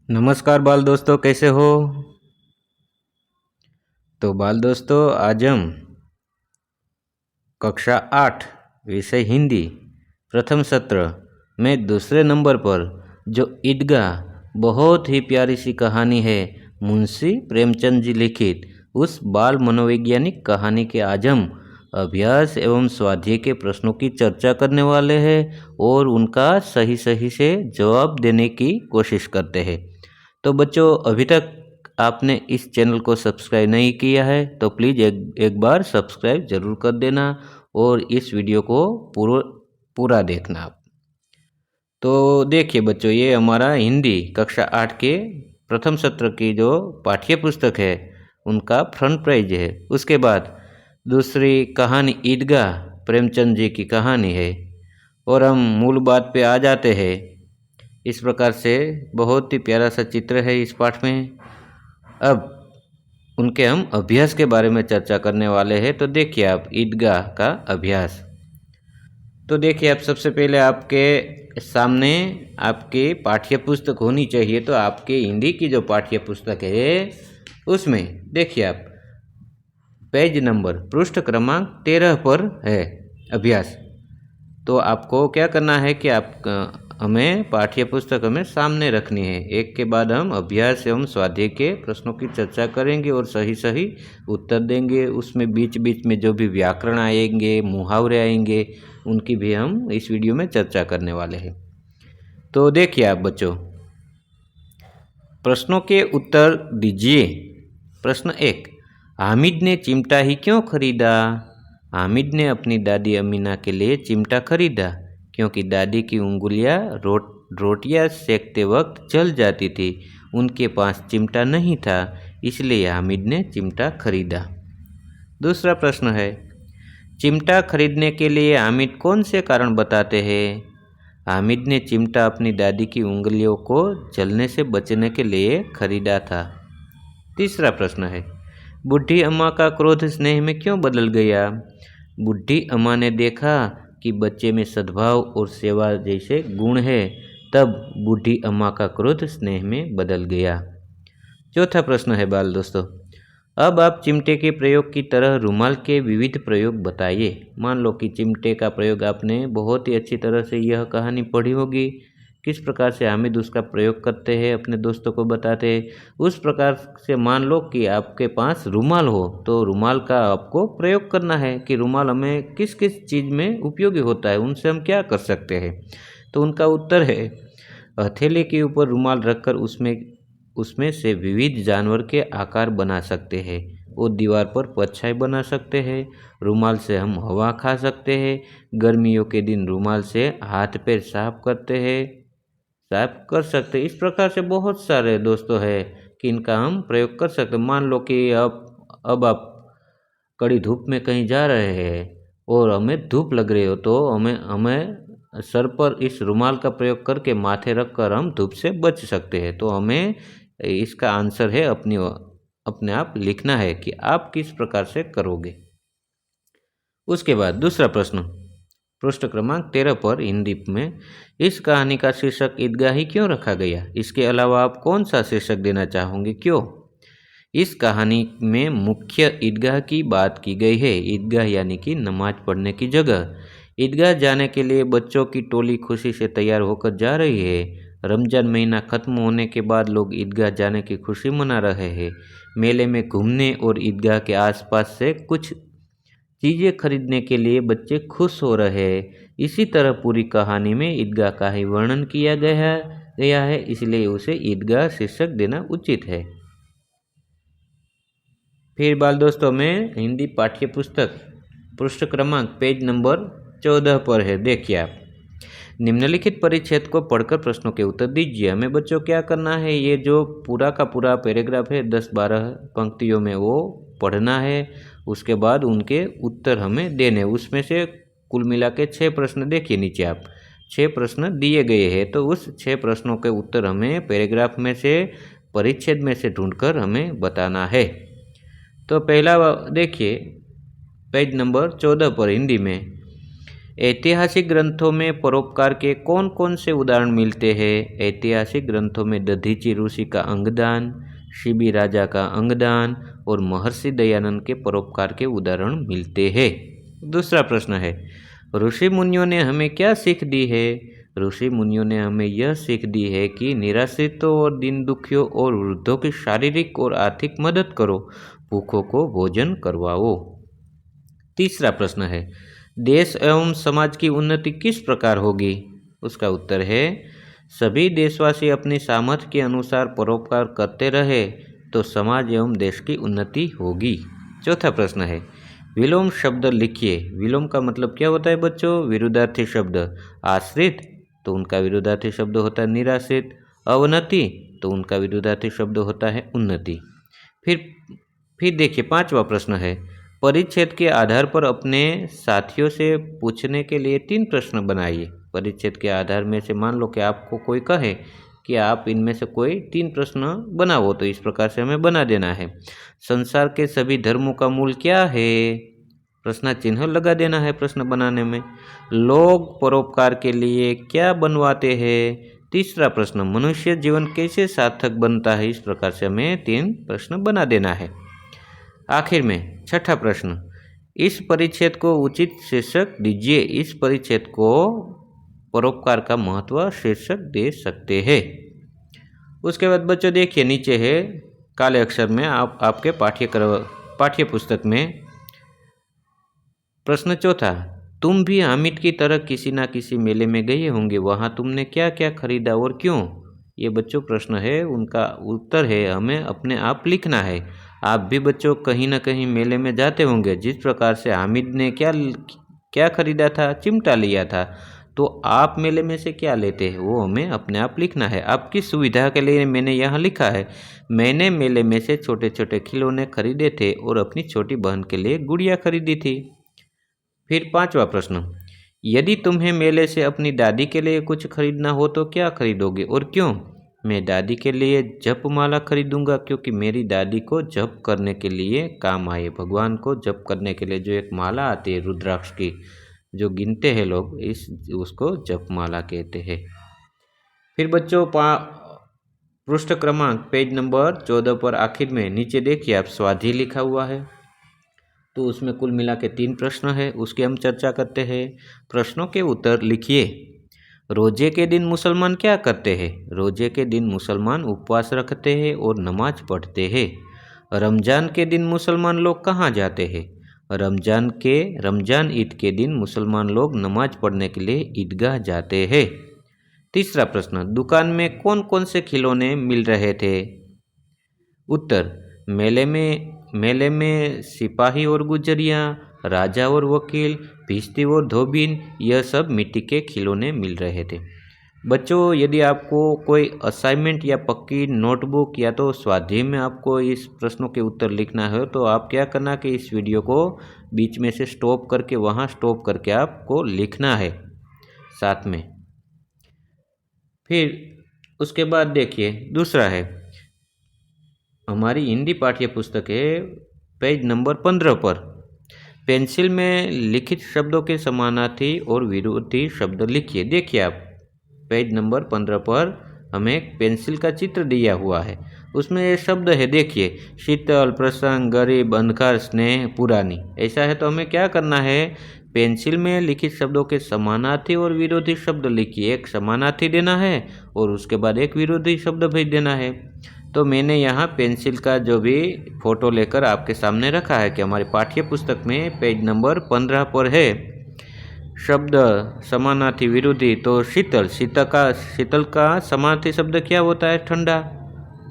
नमस्कार बाल दोस्तों, कैसे हो। तो बाल दोस्तों, आज हम कक्षा 8 विषय हिंदी प्रथम सत्र में दूसरे नंबर पर जो ईदगाह बहुत ही प्यारी सी कहानी है, मुंशी प्रेमचंद जी लिखित उस बाल मनोवैज्ञानिक कहानी के आज हम अभ्यास एवं स्वाध्याय के प्रश्नों की चर्चा करने वाले हैं और उनका सही सही से जवाब देने की कोशिश करते हैं। तो बच्चों, अभी तक आपने इस चैनल को सब्सक्राइब नहीं किया है तो प्लीज़ एक बार सब्सक्राइब ज़रूर कर देना और इस वीडियो को पूरा देखना आप। तो देखिए बच्चों, ये हमारा हिंदी कक्षा 8 के प्रथम सत्र की जो पाठ्य पुस्तक है उनका फ्रंट पेज है। उसके बाद दूसरी कहानी ईदगाह प्रेमचंद जी की कहानी है और हम मूल बात पे आ जाते हैं। इस प्रकार से बहुत ही प्यारा सा चित्र है इस पाठ में। अब उनके हम अभ्यास के बारे में चर्चा करने वाले हैं। तो देखिए आप ईदगाह का अभ्यास। तो देखिए आप, सबसे पहले आपके सामने आपकी पाठ्य पुस्तक होनी चाहिए। तो आपके हिंदी की जो पाठ्य पुस्तक है उसमें देखिए आप पेज नंबर पृष्ठ क्रमांक 13 पर है अभ्यास। तो आपको क्या करना है कि आप हमें पाठ्य पुस्तक हमें सामने रखनी है। एक के बाद हम अभ्यास एवं स्वाध्याय के प्रश्नों की चर्चा करेंगे और सही सही उत्तर देंगे। उसमें बीच बीच में जो भी व्याकरण आएंगे, मुहावरे आएंगे, उनकी भी हम इस वीडियो में चर्चा करने वाले हैं। तो देखिए आप बच्चों, प्रश्नों के उत्तर दीजिए। प्रश्न 1, हामिद ने चिमटा ही क्यों खरीदा। हामिद ने अपनी दादी अमीना के लिए चिमटा खरीदा क्योंकि दादी की उंगलियां रोटियां सेकते वक्त जल जाती थी। उनके पास चिमटा नहीं था, इसलिए हामिद ने चिमटा खरीदा। दूसरा प्रश्न है, चिमटा खरीदने के लिए हामिद कौन से कारण बताते हैं। हामिद ने चिमटा अपनी दादी की उंगलियों को जलने से बचने के लिए खरीदा था। तीसरा प्रश्न है, बुढ़ी अम्मा का क्रोध स्नेह में क्यों बदल गया। बुढ़ी अम्मा ने देखा कि बच्चे में सद्भाव और सेवा जैसे गुण है, तब बूढ़ी अम्मा का क्रोध स्नेह में बदल गया। चौथा प्रश्न है बाल दोस्तों, अब आप चिमटे के प्रयोग की तरह रुमाल के विविध प्रयोग बताइए। मान लो कि चिमटे का प्रयोग आपने बहुत ही अच्छी तरह से यह कहानी पढ़ी होगी, किस प्रकार से हामिद उसका प्रयोग करते हैं, अपने दोस्तों को बताते हैं। उस प्रकार से मान लो कि आपके पास रुमाल हो तो रुमाल का आपको प्रयोग करना है कि रुमाल हमें किस किस चीज़ में उपयोगी होता है, उनसे हम क्या कर सकते हैं। तो उनका उत्तर है, हथेली के ऊपर रुमाल रखकर उसमें से विविध जानवर के आकार बना सकते हैं और दीवार पर परछाई बना सकते हैं। रुमाल से हम हवा खा सकते हैं। गर्मियों के दिन रुमाल से हाथ पैर साफ कर सकते हैं। इस प्रकार से बहुत सारे दोस्तों है कि इनका हम प्रयोग कर सकते हैं। मान लो कि अब आप कड़ी धूप में कहीं जा रहे हैं और हमें धूप लग रही हो, तो हमें सर पर इस रुमाल का प्रयोग करके माथे रखकर हम धूप से बच सकते हैं। तो हमें इसका आंसर है अपने आप लिखना है कि आप किस प्रकार से करोगे। उसके बाद दूसरा प्रश्न, पृष्ठ क्रमांक 13 पर हिंदी में, इस कहानी का शीर्षक ईदगाह ही क्यों रखा गया। इसके अलावा आप कौन सा शीर्षक देना चाहोगे, क्यों। इस कहानी में मुख्य ईदगाह की बात की गई है। ईदगाह यानी कि नमाज पढ़ने की जगह। ईदगाह जाने के लिए बच्चों की टोली खुशी से तैयार होकर जा रही है। रमजान महीना खत्म होने के बाद लोग ईदगाह जाने की खुशी मना रहे हैं। मेले में घूमने और ईदगाह के आसपास से कुछ चीज़ें खरीदने के लिए बच्चे खुश हो रहे हैं। इसी तरह पूरी कहानी में ईदगाह का ही वर्णन किया गया है, इसलिए उसे ईदगाह शीर्षक देना उचित है। फिर बाल दोस्तों में हिंदी पाठ्य पुस्तक पृष्ठ क्रमांक पेज नंबर 14 पर है। देखिए आप, निम्नलिखित परिच्छेद को पढ़कर प्रश्नों के उत्तर दीजिए। हमें बच्चों क्या करना है, ये जो पूरा का पूरा पैराग्राफ है 10-12 पंक्तियों में वो पढ़ना है। उसके बाद उनके उत्तर हमें देने। उसमें से कुल मिला के 6 प्रश्न देखिए नीचे आप, 6 प्रश्न दिए गए हैं। तो उस 6 प्रश्नों के उत्तर हमें पैराग्राफ में से, परिच्छेद में से ढूंढकर हमें बताना है। तो पहला देखिए पेज नंबर 14 पर हिंदी में, ऐतिहासिक ग्रंथों में परोपकार के कौन कौन से उदाहरण मिलते हैं? ऐतिहासिक ग्रंथों में दधीचि ऋषि का अंगदान, शिबी राजा का अंगदान और महर्षि दयानंद के परोपकार के उदाहरण मिलते हैं। दूसरा प्रश्न है, ऋषि मुनियों ने हमें क्या सीख दी है? ऋषि मुनियों ने हमें यह सीख दी है कि निराश्रितों और दीन दुखियों और वृद्धों की शारीरिक और आर्थिक मदद करो, भूखों को भोजन करवाओ। तीसरा प्रश्न है, देश एवं समाज की उन्नति किस प्रकार होगी? उसका उत्तर है, सभी देशवासी अपनी सामर्थ्य के अनुसार परोपकार करते रहे तो समाज एवं देश की उन्नति होगी। चौथा प्रश्न है, विलोम शब्द लिखिए। विलोम का मतलब क्या होता है बच्चों? विरुद्धार्थी शब्द। आश्रित तो उनका विरुद्धार्थी शब्द होता है निराश्रित। अवनति तो उनका विरुद्धार्थी शब्द होता है उन्नति। फिर देखिए पांचवा प्रश्न है, परिच्छेद के आधार पर अपने साथियों से पूछने के लिए 3 प्रश्न बनाइए। परिच्छेद के आधार में से मान लो कि आपको कोई कहे कि आप इनमें से कोई 3 प्रश्न बनाओ, तो इस प्रकार से हमें बना देना है। संसार के सभी धर्मों का मूल क्या है? प्रश्न चिन्ह लगा देना है प्रश्न बनाने में। लोग परोपकार के लिए क्या बनवाते हैं? तीसरा प्रश्न, मनुष्य जीवन कैसे सार्थक बनता है? इस प्रकार से हमें 3 प्रश्न बना देना है। आखिर में छठा प्रश्न, इस परिच्छेद को उचित शीर्षक दीजिए। इस परिच्छेद को परोपकार का महत्व शीर्षक दे सकते हैं। उसके बाद बच्चों देखिए नीचे है काले अक्षर में आपके पाठ्य पुस्तक में प्रश्न चौथा, तुम भी हामिद की तरह किसी न किसी मेले में गए होंगे, वहाँ तुमने क्या क्या खरीदा और क्यों? ये बच्चों प्रश्न है, उनका उत्तर है हमें अपने आप लिखना है। आप भी बच्चों कहीं ना कहीं मेले में जाते होंगे। जिस प्रकार से हामिद ने क्या खरीदा था? चिमटा लिया था। तो आप मेले में से क्या लेते हैं वो हमें अपने आप लिखना है। आपकी सुविधा के लिए मैंने यहाँ लिखा है, मैंने मेले में से छोटे छोटे खिलौने खरीदे थे और अपनी छोटी बहन के लिए गुड़िया खरीदी थी। फिर पांचवा प्रश्न, यदि तुम्हें मेले से अपनी दादी के लिए कुछ खरीदना हो तो क्या खरीदोगे और क्यों? मैं दादी के लिए जप माला खरीदूंगा, क्योंकि मेरी दादी को जप करने के लिए काम आए। भगवान को जप करने के लिए जो एक माला आती है रुद्राक्ष की, जो गिनते हैं लोग, उसको जप माला कहते हैं। फिर बच्चों पृष्ठ क्रमांक पेज नंबर 14 पर आखिर में नीचे देखिए आप स्वाध्याय लिखा हुआ है, तो उसमें कुल मिला के 3 प्रश्न है, उसकी हम चर्चा करते हैं। प्रश्नों के उत्तर लिखिए। रोजे के दिन मुसलमान क्या करते हैं? रोजे के दिन मुसलमान उपवास रखते हैं और नमाज पढ़ते हैं। रमजान के दिन मुसलमान लोग कहाँ जाते हैं? रमजान ईद के दिन मुसलमान लोग नमाज पढ़ने के लिए ईदगाह जाते हैं। तीसरा प्रश्न, दुकान में कौन कौन से खिलौने मिल रहे थे? उत्तर, मेले में सिपाही और गुजरिया, राजा और वकील, भिश्ती और धोबिन, यह सब मिट्टी के खिलौने मिल रहे थे। बच्चों यदि आपको कोई असाइनमेंट या पक्की नोटबुक या तो स्वाध्याय में आपको इस प्रश्नों के उत्तर लिखना है तो आप क्या करना कि इस वीडियो को बीच में से स्टॉप करके आपको लिखना है साथ में। फिर उसके बाद देखिए दूसरा है, हमारी हिंदी पाठ्य पुस्तक है पेज नंबर 15 पर पेंसिल में लिखित शब्दों के समानार्थी और विरोधी शब्द लिखिए। देखिए आप पेज नंबर 15 पर हमें एक पेंसिल का चित्र दिया हुआ है, उसमें ये शब्द है देखिए, शीतल, प्रसन्न, गरीब, अंधकार, स्नेह, पुरानी। ऐसा है तो हमें क्या करना है, पेंसिल में लिखित शब्दों के समानार्थी और विरोधी शब्द लिखिए। एक समानार्थी देना है और उसके बाद एक विरोधी शब्द भेज देना है। तो मैंने यहाँ पेंसिल का जो भी फोटो लेकर आपके सामने रखा है कि हमारी पाठ्य पुस्तक में पेज नंबर 15 पर है शब्द समानार्थी विरोधी। तो शीतल का समानार्थी शब्द क्या होता है? ठंडा।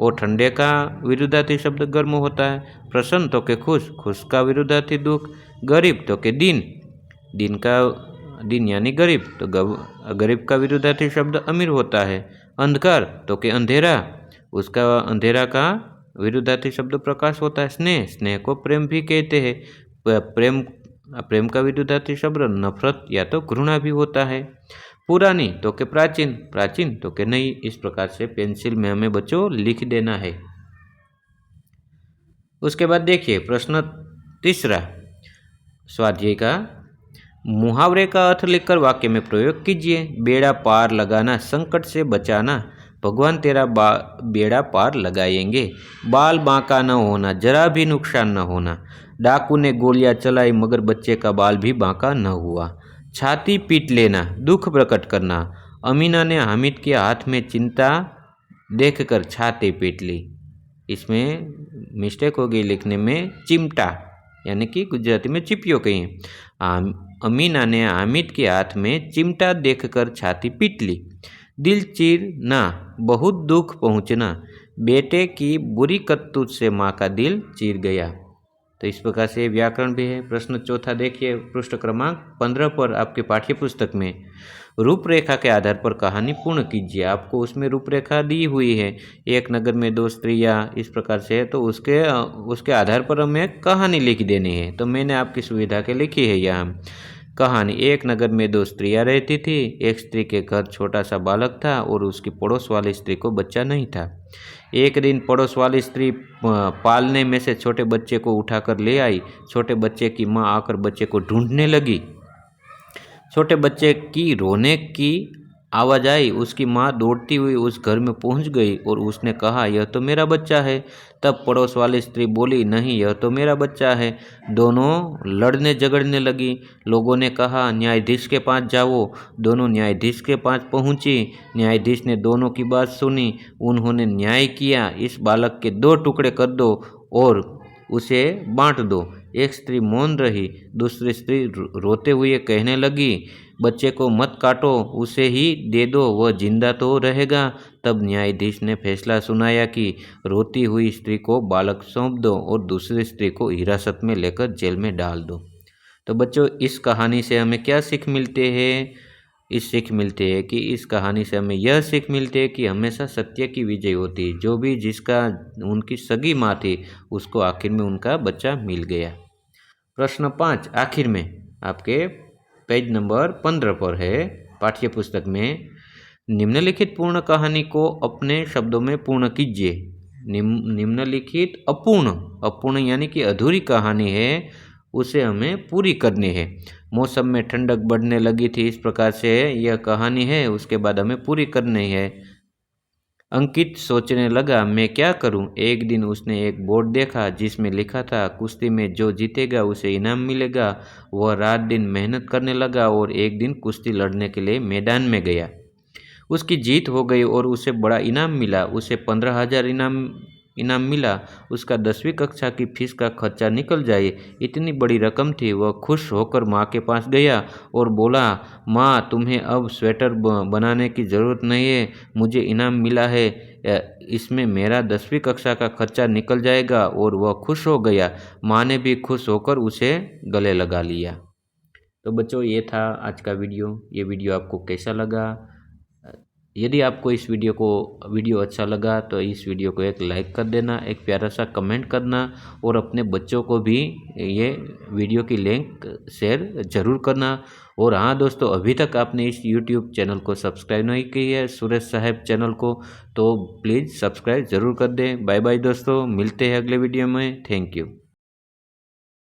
और ठंडे का विरुद्धार्थी शब्द गर्म होता है। प्रसन्न तो के खुश का विरुद्धार्थी दुख। गरीब तो के दिन यानी गरीब, तो गरीब का विरुद्धार्थी शब्द अमीर होता है। अंधकार तो के अंधेरा, उसका अंधेरा का विरुद्धार्थी शब्द प्रकाश होता है। स्नेह को प्रेम भी कहते हैं। प्रेम का विरुद्धार्थी शब्द नफरत या तो घृणा भी होता है। पुरानी तो के प्राचीन तो के नई। इस प्रकार से पेंसिल में हमें बच्चों लिख देना है। उसके बाद देखिए प्रश्न तीसरा स्वाध्याय का, मुहावरे का अर्थ लिखकर वाक्य में प्रयोग कीजिए। बेड़ा पार लगाना, संकट से बचाना, भगवान तेरा बेड़ा पार लगाएंगे। बाल बांका न होना, जरा भी नुकसान न होना। डाकू ने गोलियां चलाई मगर बच्चे का बाल भी बांका न हुआ। छाती पीट लेना, दुख प्रकट करना। अमीना ने हामिद के हाथ में चिमटा देखकर छाती पीट ली। इसमें मिस्टेक हो गई लिखने में, चिमटा यानी कि गुजराती में चिपियो कहीं। अमीना ने हामिद के हाथ में चिमटा देखकर छाती पीट ली। दिल चीरना, बहुत दुख पहुंचना। बेटे की बुरी करतूत से माँ का दिल चीर गया। तो इस प्रकार से व्याकरण भी है। प्रश्न चौथा देखिए, पृष्ठ क्रमांक 15 पर आपके पाठ्य पुस्तक में रूपरेखा के आधार पर कहानी पूर्ण कीजिए। आपको उसमें रूपरेखा दी हुई है, एक नगर में दो स्त्रियां, इस प्रकार से है। तो उसके आधार पर हमें कहानी लिख देनी है। तो मैंने आपकी सुविधा के लिखी है यहाँ कहानी। एक नगर में दो स्त्रियां रहती थी। एक स्त्री के घर छोटा सा बालक था और उसकी पड़ोस वाली स्त्री को बच्चा नहीं था। एक दिन पड़ोस वाली स्त्री पालने में से छोटे बच्चे को उठाकर ले आई। छोटे बच्चे की माँ आकर बच्चे को ढूंढने लगी। छोटे बच्चे की रोने की आवाज़ आई। उसकी माँ दौड़ती हुई उस घर में पहुंच गई और उसने कहा, यह तो मेरा बच्चा है। तब पड़ोस वाली स्त्री बोली, नहीं, यह तो मेरा बच्चा है। दोनों लड़ने झगड़ने लगी। लोगों ने कहा, न्यायाधीश के पास जाओ। दोनों न्यायाधीश के पास पहुंची। न्यायाधीश ने दोनों की बात सुनी। उन्होंने न्याय किया, इस बालक के 2 टुकड़े कर दो और उसे बांट दो। एक स्त्री मौन रही। दूसरी स्त्री रोते हुए कहने लगी, बच्चे को मत काटो, उसे ही दे दो, वह जिंदा तो रहेगा। तब न्यायाधीश ने फैसला सुनाया कि रोती हुई स्त्री को बालक सौंप दो और दूसरी स्त्री को हिरासत में लेकर जेल में डाल दो। तो बच्चों, इस कहानी से हमें क्या सीख मिलते हैं? इस सीख मिलते है कि इस कहानी से हमें यह सीख मिलती है कि हमेशा सत्य की विजय होती है। जो भी जिसका उनकी सगी माँ थी, उसको आखिर में उनका बच्चा मिल गया। प्रश्न 5 आखिर में आपके पेज नंबर 15 पर है पाठ्य पुस्तक में। निम्नलिखित पूर्ण कहानी को अपने शब्दों में पूर्ण कीजिए। निम्नलिखित अपूर्ण यानी कि अधूरी कहानी है, उसे हमें पूरी करनी है। मौसम में ठंडक बढ़ने लगी थी, इस प्रकार से यह कहानी है। उसके बाद हमें पूरी करनी है। अंकित सोचने लगा, मैं क्या करूं? एक दिन उसने एक बोर्ड देखा जिसमें लिखा था, कुश्ती में जो जीतेगा उसे इनाम मिलेगा। वह रात दिन मेहनत करने लगा और एक दिन कुश्ती लड़ने के लिए मैदान में गया। उसकी जीत हो गई और उसे बड़ा इनाम मिला। उसे 15,000 इनाम मिला। उसका 10वीं कक्षा की फीस का खर्चा निकल जाए, इतनी बड़ी रकम थी। वह खुश होकर माँ के पास गया और बोला, माँ, तुम्हें अब स्वेटर बनाने की ज़रूरत नहीं है, मुझे इनाम मिला है, इसमें मेरा 10वीं कक्षा का खर्चा निकल जाएगा। और वह खुश हो गया। माँ ने भी खुश होकर उसे गले लगा लिया। तो बच्चों, ये था आज का वीडियो। ये वीडियो आपको कैसा लगा? यदि आपको इस वीडियो अच्छा लगा तो इस वीडियो को एक लाइक कर देना, एक प्यारा सा कमेंट करना और अपने बच्चों को भी ये वीडियो की लिंक शेयर ज़रूर करना। और हाँ दोस्तों, अभी तक आपने इस YouTube चैनल को सब्सक्राइब नहीं किया है, सुरेश साहब चैनल को, तो प्लीज़ सब्सक्राइब ज़रूर कर दें। बाय बाय दोस्तों, मिलते हैं अगले वीडियो में। Thank you.